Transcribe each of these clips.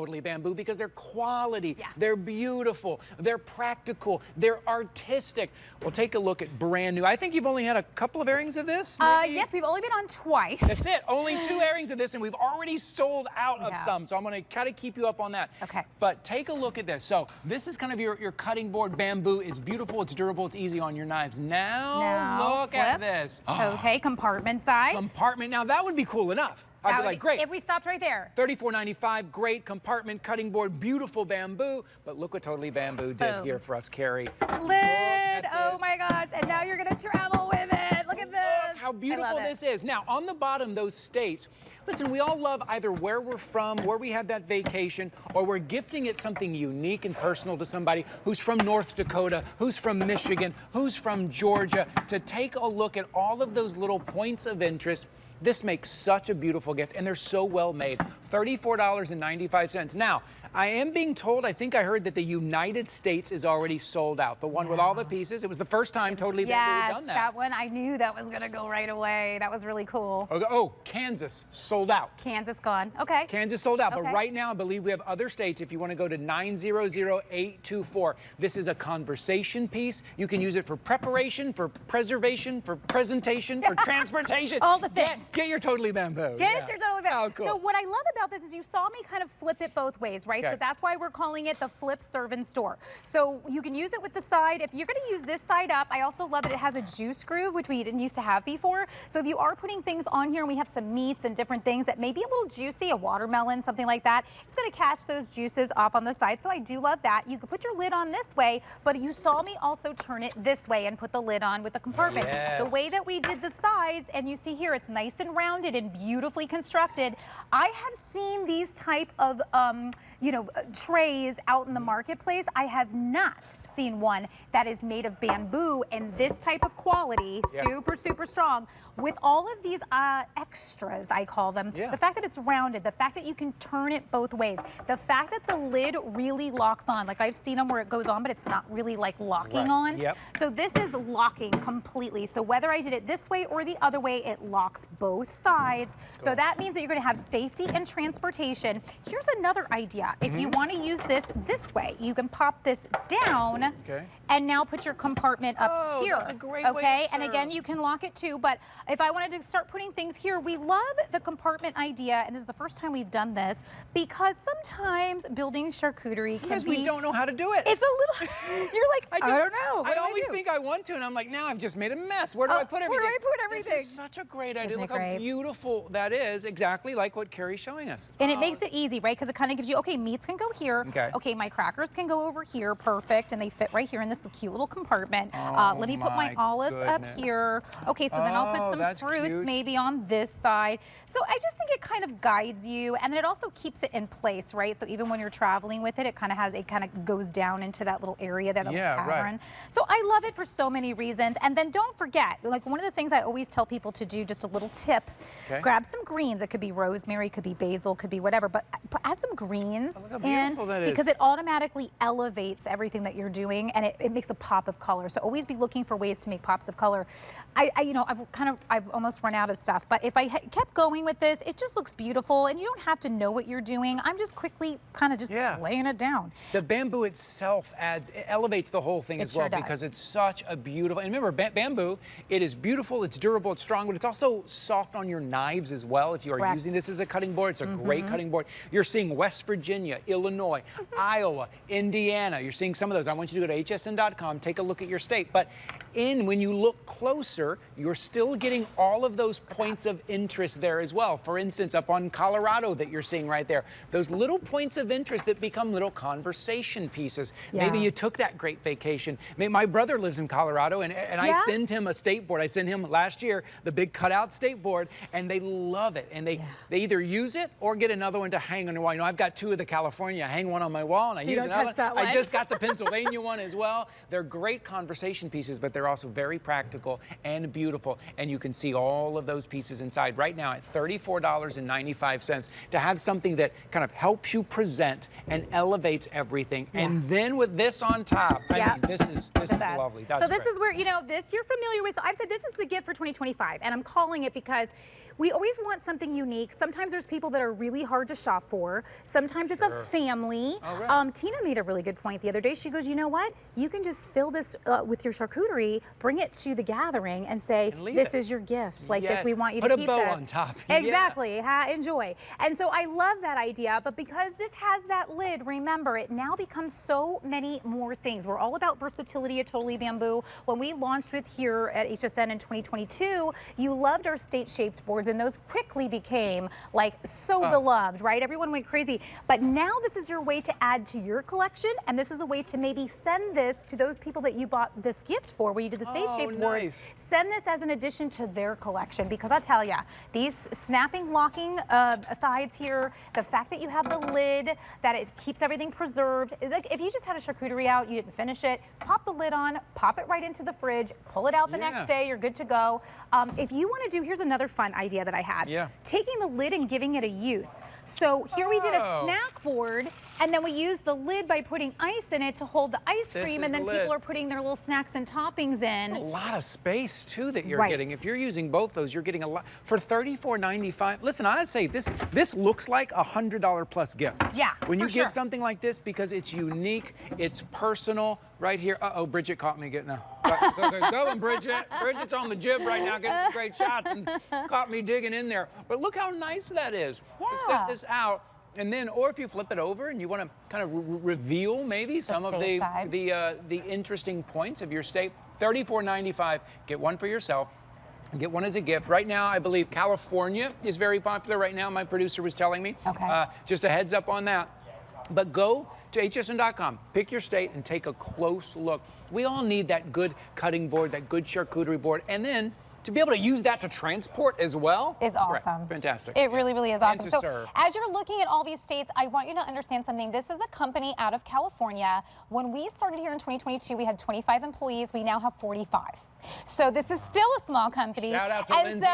Totally Bamboo because they're quality, Yes. they're beautiful, they're practical, they're artistic. Well, take a look at brand new. I think you've only had a couple of airings of this, maybe? Yes, we've only been on twice. That's it. Only 2 airings of this, and we've already sold out of some. So I'm going to kind of keep you up on that. Okay. But take a look at this. So this is kind of your cutting board. Bamboo. It's beautiful. It's durable. It's easy on your knives. Now look at this. Okay, compartment side. Compartment. Now that would be cool enough. I'd be like, great. If we stopped right there. $34.95, great compartment cutting board, beautiful bamboo. But look what Totally Bamboo did here for us, Carrie. Lid, oh my gosh, and now you're gonna travel with it. Look at this. Look how beautiful this is. Now, on the bottom, those states, listen, we all love either where we're from, where we had that vacation, or we're gifting it something unique and personal to somebody who's from North Dakota, who's from Michigan, who's from Georgia, to take a look at all of those little points of interest. This makes such a beautiful gift, and they're so well made. $34.95. Now, I am being told, I think I heard that the United States is already sold out. The one with all the pieces. It was the first time Totally Bamboo had done that. That one, I knew that was going to go right away. That was really cool. Oh, Kansas, sold out. Kansas gone. Okay. Kansas sold out, but right now I believe we have other states. If you want to go to 900824, this is a conversation piece. You can use it for preparation, for preservation, for presentation, for transportation. All the things. Get your Totally Bamboo. Get your Totally Bamboo. Oh, cool. So what I love about this is you saw me kind of flip it both ways, right? So that's why we're calling it the flip, serve, and store. So you can use it with the side. If you're going to use this side up, I also love that it has a juice groove, which we didn't used to have before. So if you are putting things on here, and we have some meats and different things that may be a little juicy, a watermelon, something like that, it's going to catch those juices off on the side. So I do love that. You could put your lid on this way, but you saw me also turn it this way and put the lid on with the compartment. Yes. The way that we did the sides, and you see here, it's nice and rounded and beautifully constructed. I have seen these type of trays out in the marketplace. I have not seen one that is made of bamboo and this type of quality, super, super strong, with all of these extras, I call them. The fact that it's rounded, the fact that you can turn it both ways, the fact that the lid really locks on. Like I've seen them where it goes on, but it's not really like locking on. So this is locking completely. So whether I did it this way or the other way, it locks both sides. So that means that you're going to have safety and transportation. Here's another idea. If you want to use this way, you can pop this down and now put your compartment up here. That's a great way to serve. And again, you can lock it too, but if I wanted to start putting things here, we love the compartment idea, and this is the first time we've done this, because sometimes building charcuterie can be... we don't know how to do it. It's a little... You're like, I don't know. I always think I want to, and I'm like, now I've just made a mess. Where do I put everything? Where do I put everything? This is such a great idea. Isn't it Look how beautiful that is, exactly like what Carrie's showing us. And it makes it easy, right? Because it kind of gives you, okay, meats can go here. Okay, my crackers can go over here, perfect, and they fit right here in this cute little compartment. Let me put my olives up here. Okay, so then I'll put some fruits maybe on this side. So I just think it kind of guides you, and then it also keeps it in place, right? So even when you're traveling with it, it kind of goes down into that little area, that little cavern. So I love it for so many reasons. And then don't forget, like one of the things I always tell people to do, just a little tip, grab some greens. It could be rosemary, could be basil, could be whatever, but add some greens in because it automatically elevates everything that you're doing, and it makes a pop of color. So always be looking for ways to make pops of color. I've almost run out of stuff, but if I kept going with this, it just looks beautiful, and you don't have to know what you're doing. I'm just quickly kind of just laying it down. The bamboo itself it elevates the whole thing as well, because it's such a beautiful, and remember, bamboo, it is beautiful, it's durable, it's strong, but it's also soft on your knives as well. If you are using this as a cutting board, it's a great cutting board. You're seeing West Virginia, Illinois, Iowa, Indiana. You're seeing some of those. I want you to go to hsn.com, take a look at your state. But when you look closer, you're still getting all of those points of interest there as well. For instance, up on Colorado that you're seeing right there, those little points of interest that become little conversation pieces. Maybe you took that great vacation. My brother lives in Colorado, and I send him a state board. I sent him last year the big cutout state board, and they love it. And they either use it or get another one to hang on your wall. You know, I've got 2 of the California. I hang one on my wall, and I use another one. I just got the Pennsylvania one as well. They're great conversation pieces, but they're also very practical and beautiful. And you can see all of those pieces inside right now at $34.95 to have something that kind of helps you present and elevates everything. And then with this on top, I mean, this is lovely. That's so this is where, this you're familiar with. So I've said this is the gift for 2025, and I'm calling it because we always want something unique. Sometimes there's people that are really hard to shop for. Sometimes it's a family. Tina made a really good point the other day. She goes, you know what? You can just fill this with your charcuterie, bring it to the gathering and say, this is your gift. Like this, we want you to keep this. Put a bow on top. Exactly, enjoy. And so I love that idea, but because this has that lid, remember, it now becomes so many more things. We're all about versatility at Totally Bamboo. When we launched with here at HSN in 2022, you loved our state-shaped boards, and those quickly became like so beloved, right? Everyone went crazy. But now this is your way to add to your collection, and this is a way to maybe send this to those people that you bought this gift for, where you did the state-shaped boards. Send this as an addition to their collection, because I tell you, these snapping, locking sides here, the fact that you have the lid, that it keeps everything preserved. Like if you just had a charcuterie out, you didn't finish it, pop the lid on, pop it right into the fridge, pull it out the next day, you're good to go. If you want to do, here's another fun idea that I had. Taking the lid and giving it a use. So here we did a snack board, and then we used the lid by putting ice in it to hold the ice cream, and then people are putting their little snacks and toppings in. It's a lot of space too that you're getting. If you're using both those, you're getting a lot for $34.95. Listen, I'd say this looks like a $100 plus gift. Yeah, when you give something like this, because it's unique, it's personal. Right here. Uh-oh, Bridget caught me getting going, Bridget. Bridget's on the jib right now, getting some great shots, and caught me digging in there. But look how nice that is to set this out. And then, or if you flip it over and you want to kind of reveal maybe some of the interesting points of your state, $34.95. Get one for yourself. Get one as a gift. Right now, I believe California is very popular right now. My producer was telling me. Just a heads up on that. But go to hsn.com, pick your state, and take a close look. We all need that good cutting board, that good charcuterie board, and then to be able to use that to transport as well is awesome. Fantastic. It really, really is awesome. And to so serve. As you're looking at all these states, I want you to understand something. This is a company out of California. When we started here in 2022, we had 25 employees. We now have 45. So this is still a small company. Shout out to Lindsay.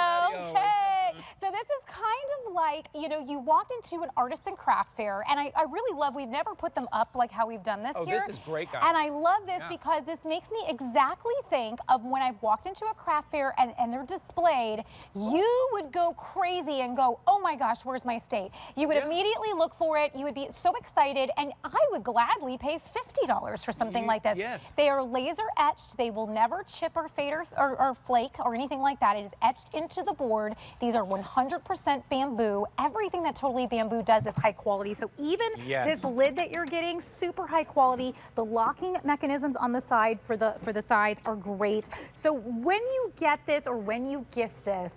So this is kind of like, you know, you walked into an artisan craft fair, and I really love, we've never put them up like how we've done this here. This is great, guys. And I love this because this makes me exactly think of when I've walked into a craft fair and they're displayed, you would go crazy and go, oh my gosh, where's my state? You would immediately look for it. You would be so excited, and I would gladly pay $50 for something like this. They are laser etched. They will never chip or fade or flake or anything like that. It is etched into the board. These are 100% bamboo. Everything that Totally Bamboo does is high quality. So even this lid that you're getting, super high quality. The locking mechanisms on the side for the sides are great. So when you get this or when you gift this,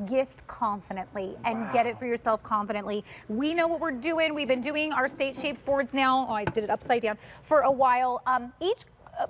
gift confidently and get it for yourself confidently. We know what we're doing. We've been doing our state-shaped boards now. Oh, I did it upside down for a while. Each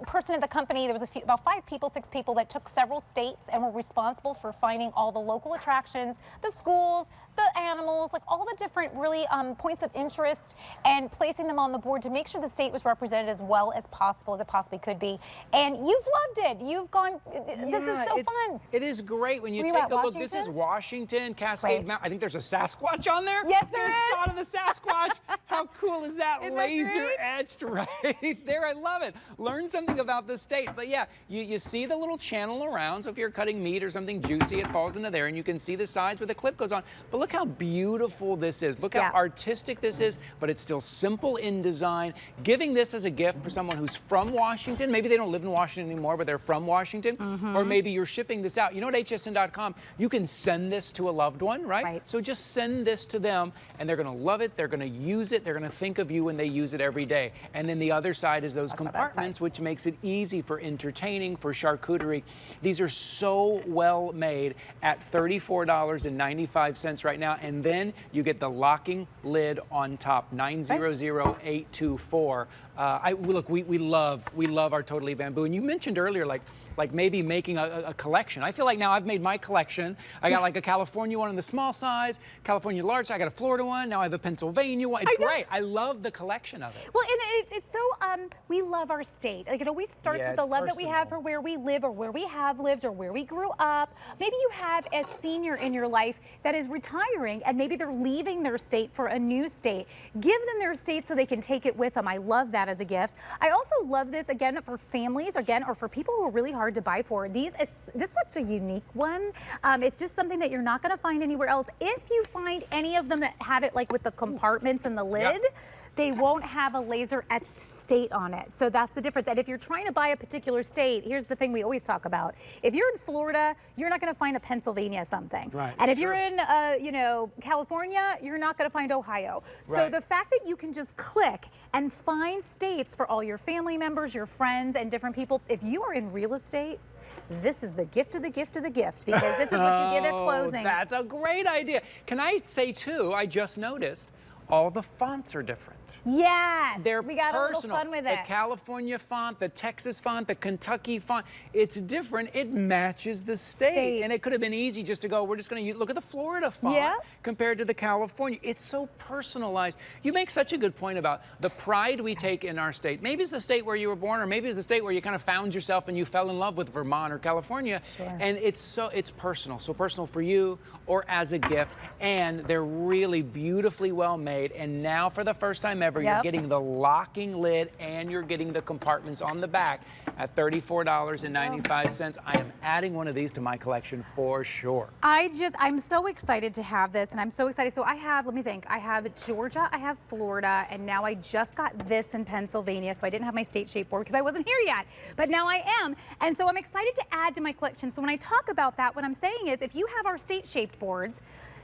person at the company, there was about 5 people, 6 people that took several states and were responsible for finding all the local attractions, the schools, the animals, like all the different really points of interest, and placing them on the board to make sure the state was represented as well as possible as it possibly could be. And you've loved it. You've gone, this is so fun. It is great when you take a look. This is Washington, Cascade Mountain. I think there's a Sasquatch on there. Yes, there is. Shot of the Sasquatch. How cool is that? Laser etched right there. I love it. Learn something about the state. But yeah, you see the little channel around. So if you're cutting meat or something juicy, it falls into there, and you can see the sides where the clip goes on. But look how beautiful this is. Look how artistic this is, but it's still simple in design. Giving this as a gift for someone who's from Washington, maybe they don't live in Washington anymore, but they're from Washington, or maybe you're shipping this out. You know, at hsn.com, you can send this to a loved one, right? So just send this to them, and they're going to love it. They're going to use it. They're going to think of you when they use it every day. And then the other side is those compartments, which makes it easy for entertaining, for charcuterie. These are so well made at $34.95 right now, and then you get the locking lid on top, 900824. Look, we love our Totally Bamboo, and you mentioned earlier, like maybe making a collection. I feel like now I've made my collection. I got like a California one in the small size, California large. I got a Florida one. Now I have a Pennsylvania one. It's great. I love the collection of it. Well, and it's so, we love our state. Like, it always starts with the love that we have for where we live, or where we have lived, or where we grew up. Maybe you have a senior in your life that is retiring, and maybe they're leaving their state for a new state. Give them their state so they can take it with them. I love that as a gift. I also love this, again, for families, or for people who are really hard hard to buy for. This is such a unique one. It's just something that you're not going to find anywhere else. If you find any of them that have it like with the compartments and the lid, they won't have a laser etched state on it. So that's the difference. And if you're trying to buy a particular state, here's the thing we always talk about. If you're in Florida, you're not going to find a Pennsylvania something. Right. And if you're in, you know, California, you're not going to find Ohio. So the fact that you can just click and find states for all your family members, your friends, and different people, if you are in real estate, this is the gift of the gift of the gift, because this is what you get at closing. That's a great idea. Can I say too, I just noticed, all the fonts are different. Yes, They're we got personal. a little fun with it. The California font, the Texas font, the Kentucky font, it's different. It matches the state. And it could have been easy just to go, we're just going to look at the Florida font compared to the California. It's so personalized. You make such a good point about the pride we take in our state. Maybe it's the state where you were born, or maybe it's the state where you kind of found yourself and you fell in love with Vermont or California. And it's personal. So personal for you or as a gift. And they're really beautifully well made. And now for the first time ever, you're getting the locking lid and you're getting the compartments on the back at $34.95. I am adding one of these to my collection for sure. I'm so excited to have this, and I'm so excited. So I have, let me think, I have Georgia, I have Florida, and now I just got this in Pennsylvania. So I didn't have my state shape board because I wasn't here yet, but now I am. And so I'm excited to add to my collection. So when I talk about that, what I'm saying is if you have our state shaped boards,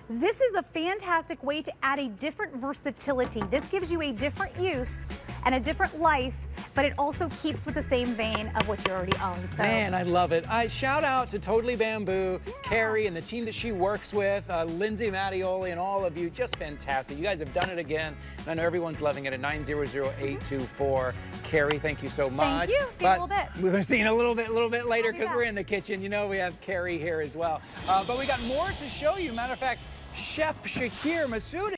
this is a fantastic way to add a different versatility. This gives you a different use and a different life, but it also keeps with the same vein of what you already own. So. Man, I love it. Shout out to Totally Bamboo, Carrie and the team that she works with, Lindsay Mattioli and all of you. Just fantastic. You guys have done it again. And I know everyone's loving it at 900-824. Carrie, thank you so much. Thank you. See you in a little bit. We'll see you in a little bit later because we're in the kitchen. You know we have Carrie here as well. But we got more to show you. Matter of fact, Chef Shahir Massoud